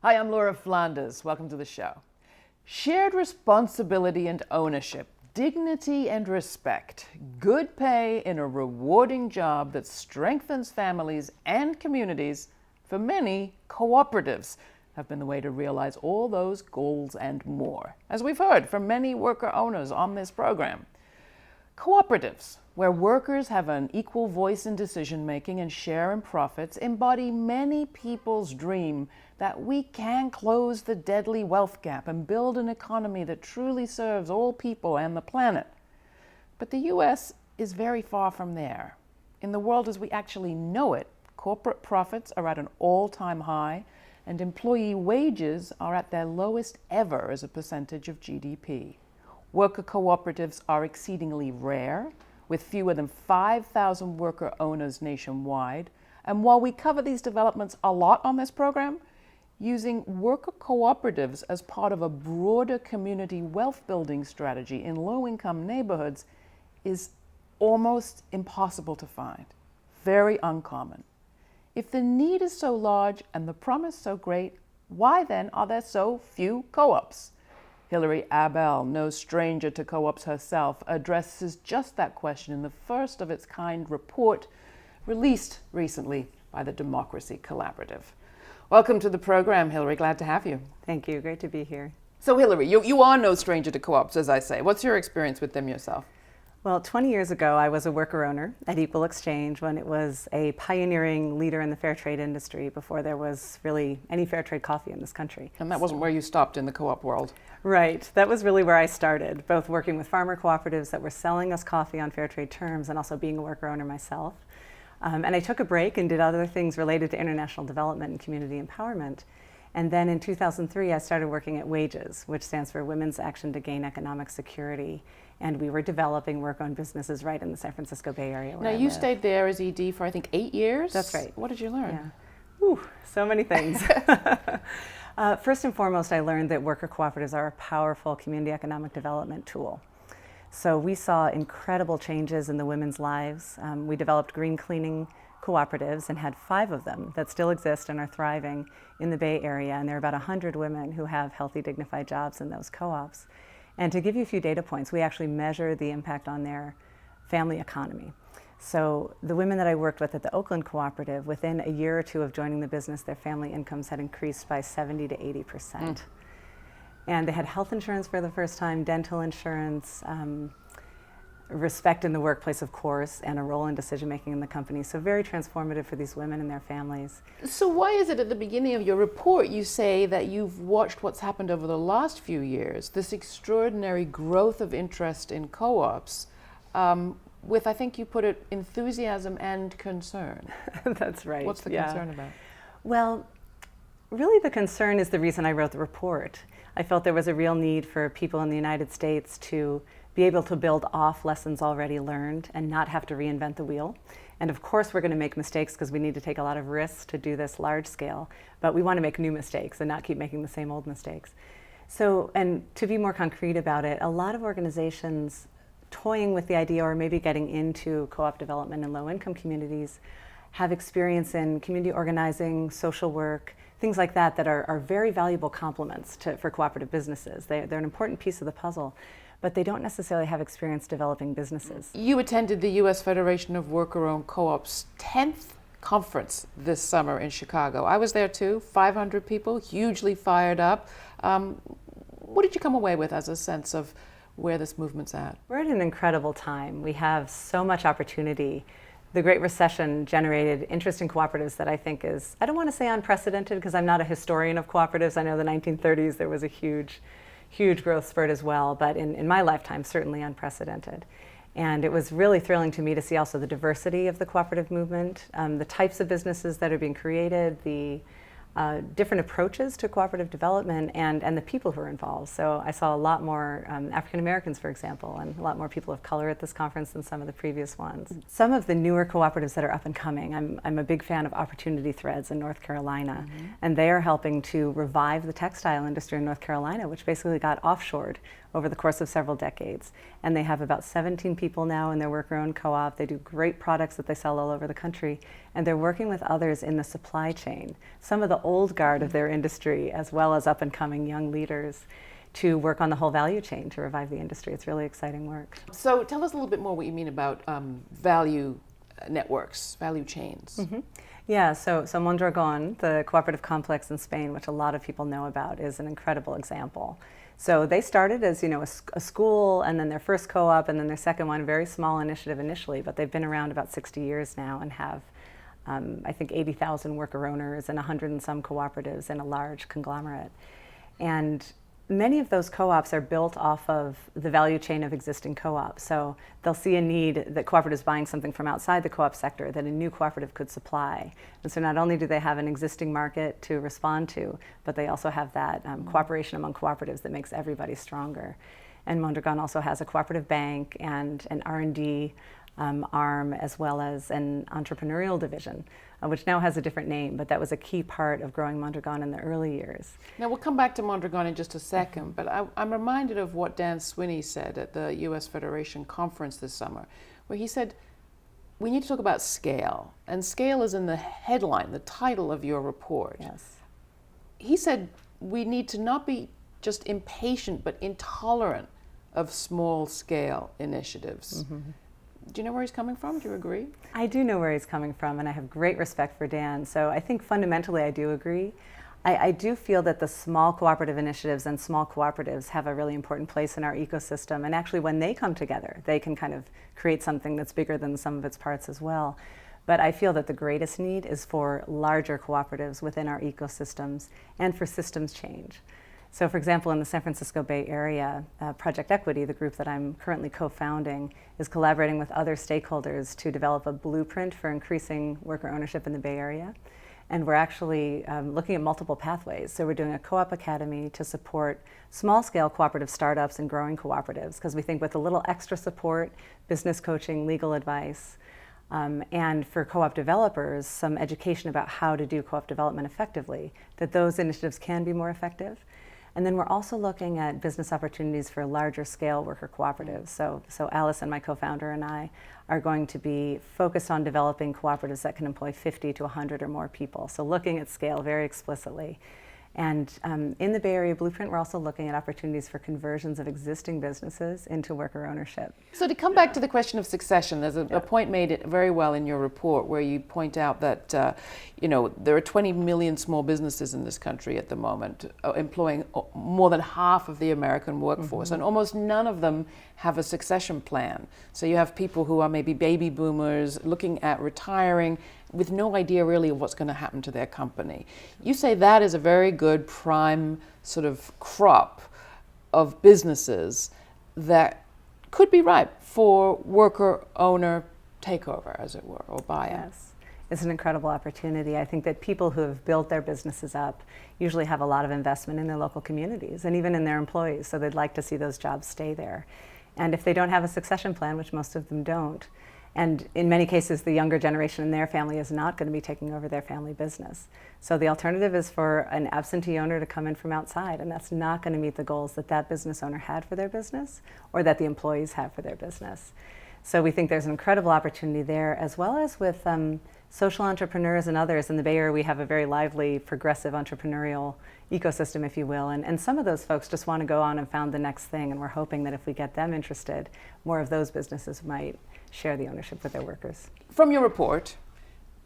Hi, I'm Laura Flanders. Welcome to the show. Shared responsibility and ownership, dignity and respect, good pay in a rewarding job that strengthens families and communities. For many, cooperatives have been the way to realize all those goals and more, as we've heard from many worker owners on this program. Cooperatives, where workers have an equal voice in decision-making and share in profits, embody many people's dream that we can close the deadly wealth gap and build an economy that truly serves all people and the planet. But the U.S. is very far from there. In the world as we actually know it, corporate profits are at an all-time high, and employee wages are at their lowest ever as a percentage of GDP. Worker cooperatives are exceedingly rare, with fewer than 5,000 worker owners nationwide. And while we cover these developments a lot on this program, using worker cooperatives as part of a broader community wealth building strategy in low-income neighborhoods is almost impossible to find, very uncommon. If the need is so large and the promise so great, why then are there so few co-ops? Hilary Abell, no stranger to co-ops herself, addresses just that question in the first of its kind report released recently by the Democracy Collaborative. Welcome to the program, Hilary. Glad to have you. Thank you. Great to be here. So, Hilary, you are no stranger to co-ops, as I say. What's your experience with them yourself? Well, 20 years ago, I was a worker owner at Equal Exchange when it was a pioneering leader in the fair trade industry before there was really any fair trade coffee in this country. And that wasn't where you stopped in the co-op world. Right. That was really where I started, both working with farmer cooperatives that were selling us coffee on fair trade terms and also being a worker owner myself. And I took a break and did other things related to international development and community empowerment. And then in 2003, I started working at WAGES, which stands for Women's Action to Gain Economic Security. And we were developing work-owned businesses right in the San Francisco Bay Area. Now, you stayed there as ED for, I think, 8 years? That's right. What did you learn? Yeah. Ooh, so many things. First and foremost, I learned that worker cooperatives are a powerful community economic development tool. So we saw incredible changes in the women's lives. We developed green cleaning cooperatives and had 5 of them that still exist and are thriving in the Bay Area. And there are about 100 women who have healthy, dignified jobs in those co-ops. And to give you a few data points, we actually measure the impact on their family economy. So the women that I worked with at the Oakland Cooperative, within a year or two of joining the business, their family incomes had increased by 70 to 80%. And they had health insurance for the first time, dental insurance, respect in the workplace, of course, and a role in decision-making in the company. So very transformative for these women and their families. So why is it at the beginning of your report you say that you've watched what's happened over the last few years, this extraordinary growth of interest in co-ops, with, I think you put it, enthusiasm and concern? That's right. What's the concern about? Well, really the concern is the reason I wrote the report. I felt there was a real need for people in the United States to be able to build off lessons already learned and not have to reinvent the wheel. And of course we're going to make mistakes because we need to take a lot of risks to do this large scale, but we want to make new mistakes and not keep making the same old mistakes. So, and to be more concrete about it, a lot of organizations toying with the idea or maybe getting into co-op development in low-income communities have experience in community organizing, social work, things like that that are very valuable complements for cooperative businesses. They're an important piece of the puzzle, but they don't necessarily have experience developing businesses. You attended the U.S. Federation of Worker-Owned Co-ops 10th conference this summer in Chicago. I was there too, 500 people, hugely fired up. What did you come away with as a sense of where this movement's at? We're at an incredible time. We have so much opportunity. The Great Recession generated interest in cooperatives that I think is, I don't want to say unprecedented because I'm not a historian of cooperatives. I know the 1930s there was a huge growth spurt as well, but in my lifetime, certainly unprecedented. And it was really thrilling to me to see also the diversity of the cooperative movement, the types of businesses that are being created, the different approaches to cooperative development and the people who are involved. So I saw a lot more African Americans, for example, and a lot more people of color at this conference than some of the previous ones. Some of the newer cooperatives that are up and coming, I'm a big fan of Opportunity Threads in North Carolina, and they are helping to revive the textile industry in North Carolina, which basically got offshored over the course of several decades. And they have about 17 people now in their worker-owned co-op. They do great products that they sell all over the country, and they're working with others in the supply chain. Some of the old guard of their industry as well as up and coming young leaders to work on the whole value chain to revive the industry. It's really exciting work. So tell us a little bit more what you mean about value networks, value chains. Yeah, so Mondragon, the cooperative complex in Spain, which a lot of people know about, is an incredible example. So they started as, a school, and then their first co-op, and then their second one, very small initiative initially, but they've been around about 60 years now and have, I think, 80,000 worker owners and 100 and some cooperatives in a large conglomerate. And many of those co-ops are built off of the value chain of existing co-ops. So they'll see a need that cooperatives buying something from outside the co-op sector that a new cooperative could supply. And so not only do they have an existing market to respond to, but they also have that cooperation among cooperatives that makes everybody stronger. And Mondragon also has a cooperative bank and an R&D arm, as well as an entrepreneurial division, which now has a different name, but that was a key part of growing Mondragon in the early years. Now we'll come back to Mondragon in just a second, but I'm reminded of what Dan Swinney said at the U.S. Federation conference this summer, where he said, we need to talk about scale, and scale is in the headline, the title of your report. Yes. He said we need to not be just impatient, but intolerant of small-scale initiatives. Do you know where he's coming from? Do you agree? I do know where he's coming from, and I have great respect for Dan. So I think fundamentally I do agree. I do feel that the small cooperative initiatives and small cooperatives have a really important place in our ecosystem. And actually when they come together, they can kind of create something that's bigger than the sum of its parts as well. But I feel that the greatest need is for larger cooperatives within our ecosystems and for systems change. So for example, in the San Francisco Bay Area, Project Equity, the group that I'm currently co-founding, is collaborating with other stakeholders to develop a blueprint for increasing worker ownership in the Bay Area. And we're actually looking at multiple pathways. So we're doing a co-op academy to support small-scale cooperative startups and growing cooperatives, because we think with a little extra support, business coaching, legal advice, and for co-op developers, some education about how to do co-op development effectively, that those initiatives can be more effective. And then we're also looking at business opportunities for larger scale worker cooperatives. So Allison, my co-founder, and I are going to be focused on developing cooperatives that can employ 50 to 100 or more people. So looking at scale very explicitly. And in the Bay Area Blueprint, we're also looking at opportunities for conversions of existing businesses into worker ownership. So to come back to the question of succession, there's a point made very well in your report where you point out that there are 20 million small businesses in this country at the moment, employing more than half of the American workforce, and almost none of them have a succession plan. So you have people who are maybe baby boomers looking at retiring with no idea really of what's going to happen to their company. You say that is a very good prime sort of crop of businesses that could be ripe for worker owner takeover, as it were, or buyout. Yes, it's an incredible opportunity. I think that people who have built their businesses up usually have a lot of investment in their local communities and even in their employees, so they'd like to see those jobs stay there. And if they don't have a succession plan, which most of them don't, and in many cases, the younger generation in their family is not going to be taking over their family business. So the alternative is for an absentee owner to come in from outside, and that's not going to meet the goals that that business owner had for their business or that the employees have for their business. So we think there's an incredible opportunity there, as well as with social entrepreneurs and others. In the Bay Area, we have a very lively, progressive entrepreneurial ecosystem, if you will, and some of those folks just want to go on and found the next thing, and we're hoping that if we get them interested, more of those businesses might share the ownership with their workers. From your report,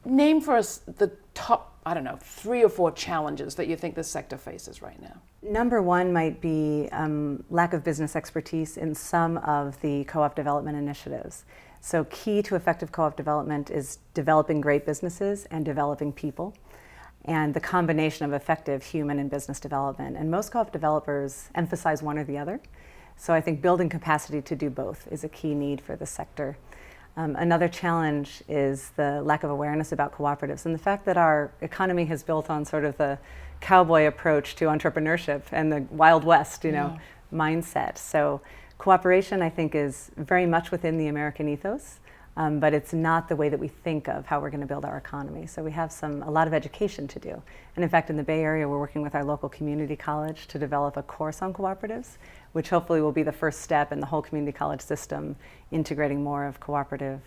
name for us the top, 3 or 4 challenges that you think this sector faces right now. Number one might be lack of business expertise in some of the co-op development initiatives. So key to effective co-op development is developing great businesses and developing people, and the combination of effective human and business development. And most co-op developers emphasize one or the other. So I think building capacity to do both is a key need for the sector. Another challenge is the lack of awareness about cooperatives and the fact that our economy has built on sort of the cowboy approach to entrepreneurship and the Wild West, mindset. So cooperation, I think, is very much within the American ethos, but it's not the way that we think of how we're going to build our economy. So we have a lot of education to do. And in fact, in the Bay Area, we're working with our local community college to develop a course on cooperatives, which hopefully will be the first step in the whole community college system, integrating more of cooperative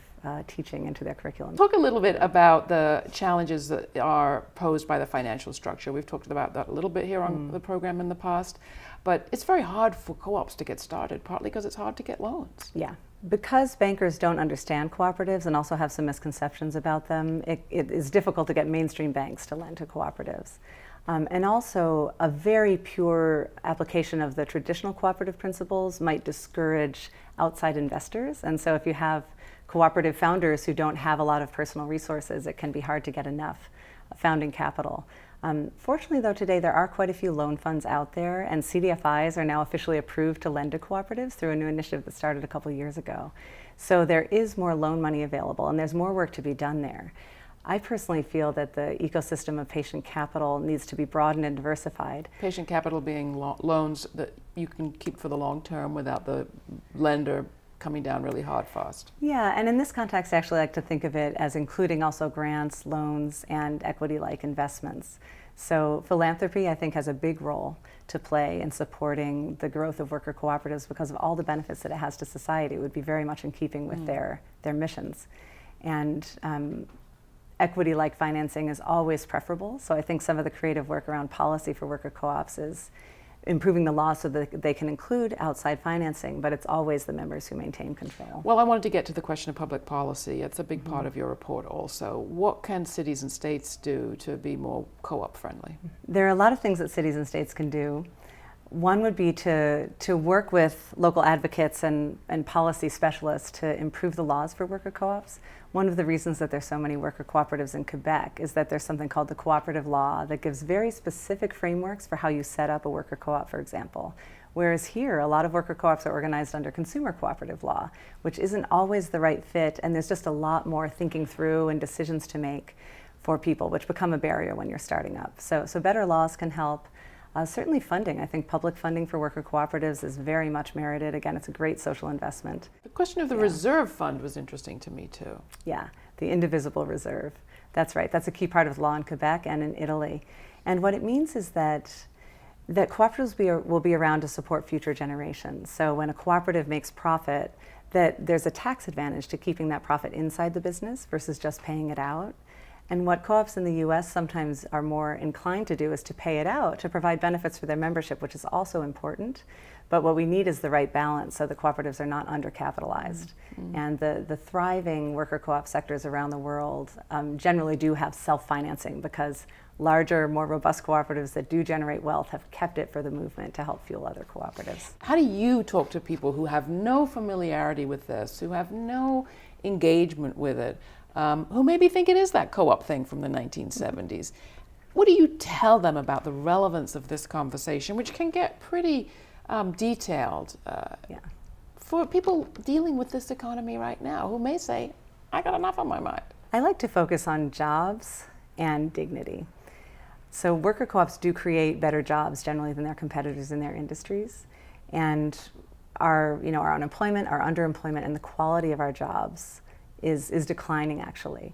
teaching into their curriculum. Talk a little bit about the challenges that are posed by the financial structure. We've talked about that a little bit here on the program in the past, but it's very hard for co-ops to get started, partly because it's hard to get loans. Yeah. Because bankers don't understand cooperatives and also have some misconceptions about them, it is difficult to get mainstream banks to lend to cooperatives. And also, a very pure application of the traditional cooperative principles might discourage outside investors. And so if you have cooperative founders who don't have a lot of personal resources, it can be hard to get enough founding capital. Fortunately, though, today there are quite a few loan funds out there, and CDFIs are now officially approved to lend to cooperatives through a new initiative that started a couple years ago. So there is more loan money available, and there's more work to be done there. I personally feel that the ecosystem of patient capital needs to be broadened and diversified. Patient capital being loans that you can keep for the long term without the lender coming down really hard fast. Yeah, and in this context, I actually like to think of it as including also grants, loans, and equity-like investments. So philanthropy, I think, has a big role to play in supporting the growth of worker cooperatives because of all the benefits that it has to society. It would be very much in keeping with their missions. And equity-like financing is always preferable. So I think some of the creative work around policy for worker co-ops is improving the law so that they can include outside financing, but it's always the members who maintain control. Well, I wanted to get to the question of public policy. It's a big part of your report also. What can cities and states do to be more co-op friendly? There are a lot of things that cities and states can do. One would be to work with local advocates and policy specialists to improve the laws for worker co-ops. One of the reasons that there's so many worker cooperatives in Quebec is that there's something called the cooperative law that gives very specific frameworks for how you set up a worker co-op, for example. Whereas here, a lot of worker co-ops are organized under consumer cooperative law, which isn't always the right fit, and there's just a lot more thinking through and decisions to make for people, which become a barrier when you're starting up. So better laws can help. Certainly funding. I think public funding for worker cooperatives is very much merited. Again, it's a great social investment. The question of the reserve fund was interesting to me too. Yeah, the indivisible reserve. That's right. That's a key part of the law in Quebec and in Italy. And what it means is that cooperatives will be around to support future generations. So when a cooperative makes profit, that there's a tax advantage to keeping that profit inside the business versus just paying it out. And what co-ops in the US sometimes are more inclined to do is to pay it out to provide benefits for their membership, which is also important. But what we need is the right balance so the cooperatives are not undercapitalized. And the thriving worker co-op sectors around the world generally do have self-financing because larger, more robust cooperatives that do generate wealth have kept it for the movement to help fuel other cooperatives. How do you talk to people who have no familiarity with this, who have no engagement with it, who maybe think it is that co-op thing from the 1970s? What do you tell them about the relevance of this conversation, which can get pretty detailed for people dealing with this economy right now who may say, I got enough on my mind? I like to focus on jobs and dignity. So worker co-ops do create better jobs generally than their competitors in their industries. And our unemployment, our underemployment, and the quality of our jobs is declining actually.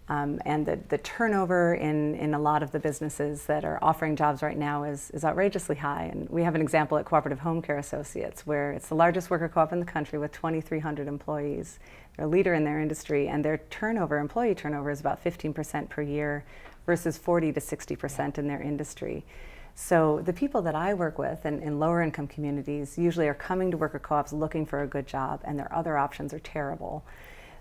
And the turnover in a lot of the businesses that are offering jobs right now is outrageously high. And we have an example at Cooperative Home Care Associates, where it's the largest worker co-op in the country with 2,300 employees. They're a leader in their industry, and their employee turnover is about 15% per year versus 40 to 60% in their industry. So the people that I work with in lower income communities usually are coming to worker co-ops looking for a good job, and their other options are terrible.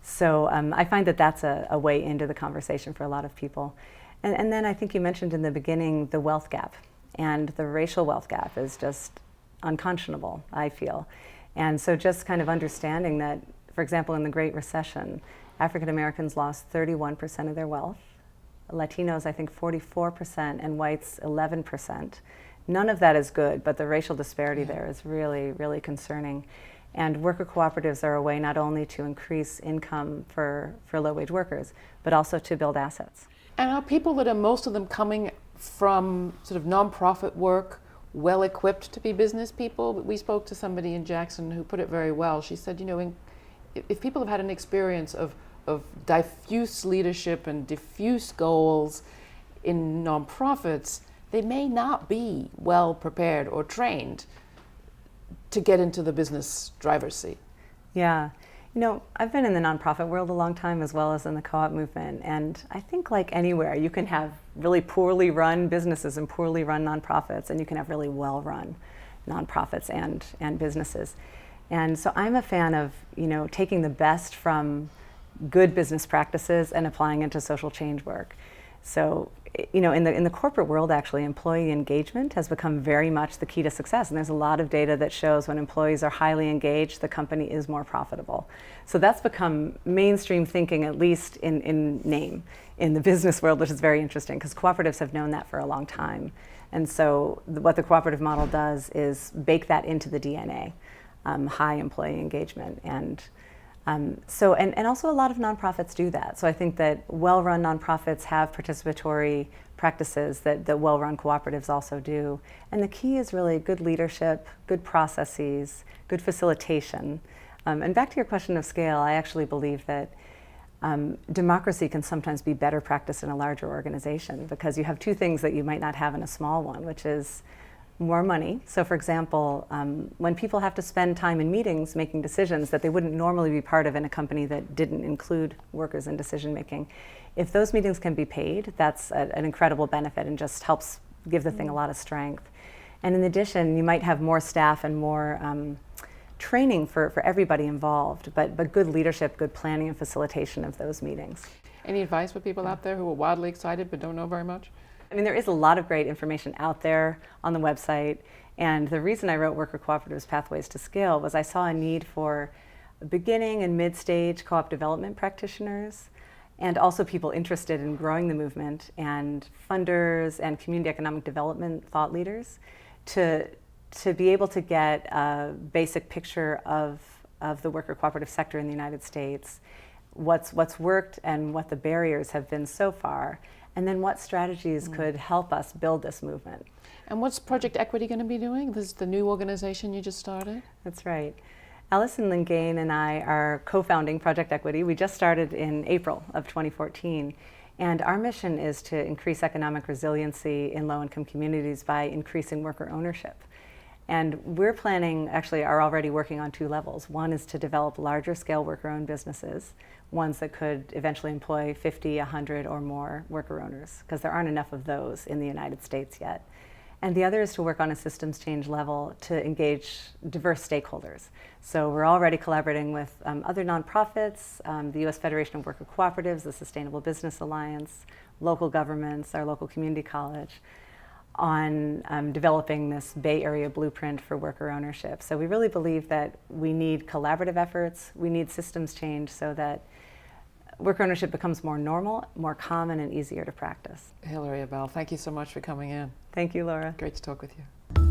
So I find that that's a way into the conversation for a lot of people. And then I think you mentioned in the beginning the wealth gap, and the racial wealth gap is just unconscionable, I feel. And so just kind of understanding that, for example, in the Great Recession, African Americans lost 31% of their wealth, Latinos I think 44%, and whites 11%. None of that is good, but the racial disparity there is really, really concerning. And worker cooperatives are a way not only to increase income for low-wage workers, but also to build assets. And are people that are most of them coming from sort of nonprofit work well-equipped to be business people? We spoke to somebody in Jackson who put it very well. She said, if people have had an experience of diffuse leadership and diffuse goals in nonprofits, they may not be well prepared or trained to get into the business driver's seat. Yeah. I've been in the nonprofit world a long time as well as in the co-op movement, and I think like anywhere, you can have really poorly run businesses and poorly run nonprofits, and you can have really well-run nonprofits and businesses. And so I'm a fan of, taking the best from good business practices and applying it to social change work. So, in the corporate world, actually, employee engagement has become very much the key to success. And there's a lot of data that shows when employees are highly engaged, the company is more profitable. So that's become mainstream thinking, at least in name, in the business world, which is very interesting because cooperatives have known that for a long time. And so what the cooperative model does is bake that into the DNA, high employee engagement. And also a lot of nonprofits do that. So I think that well-run nonprofits have participatory practices that well-run cooperatives also do. And the key is really good leadership, good processes, good facilitation. And back to your question of scale, I actually believe that democracy can sometimes be better practiced in a larger organization because you have two things that you might not have in a small one, which is more money. So for example, when people have to spend time in meetings making decisions that they wouldn't normally be part of in a company that didn't include workers in decision making, if those meetings can be paid, that's an incredible benefit and just helps give the thing a lot of strength. And in addition, you might have more staff and more training for everybody involved, but good leadership, good planning and facilitation of those meetings. Any advice for people out there who are wildly excited but don't know very much? There is a lot of great information out there on the website, and the reason I wrote Worker Cooperatives Pathways to Scale was I saw a need for beginning and mid-stage co-op development practitioners and also people interested in growing the movement and funders and community economic development thought leaders to be able to get a basic picture of the worker cooperative sector in the United States, what's worked and what the barriers have been so far, and then what strategies could help us build this movement. And what's Project Equity going to be doing? This is the new organization you just started? That's right. Alison Lingain and I are co-founding Project Equity. We just started in April of 2014. And our mission is to increase economic resiliency in low-income communities by increasing worker ownership. And we're planning, actually are already working on two levels. One is to develop larger scale worker-owned businesses, ones that could eventually employ 50, 100 or more worker owners, because there aren't enough of those in the United States yet. And the other is to work on a systems change level to engage diverse stakeholders. So we're already collaborating with other nonprofits, the U.S. Federation of Worker Cooperatives, the Sustainable Business Alliance, local governments, our local community college, on developing this Bay Area blueprint for worker ownership. So we really believe that we need collaborative efforts, we need systems change so that worker ownership becomes more normal, more common, and easier to practice. Hilary Abell, thank you so much for coming in. Thank you, Laura. Great to talk with you.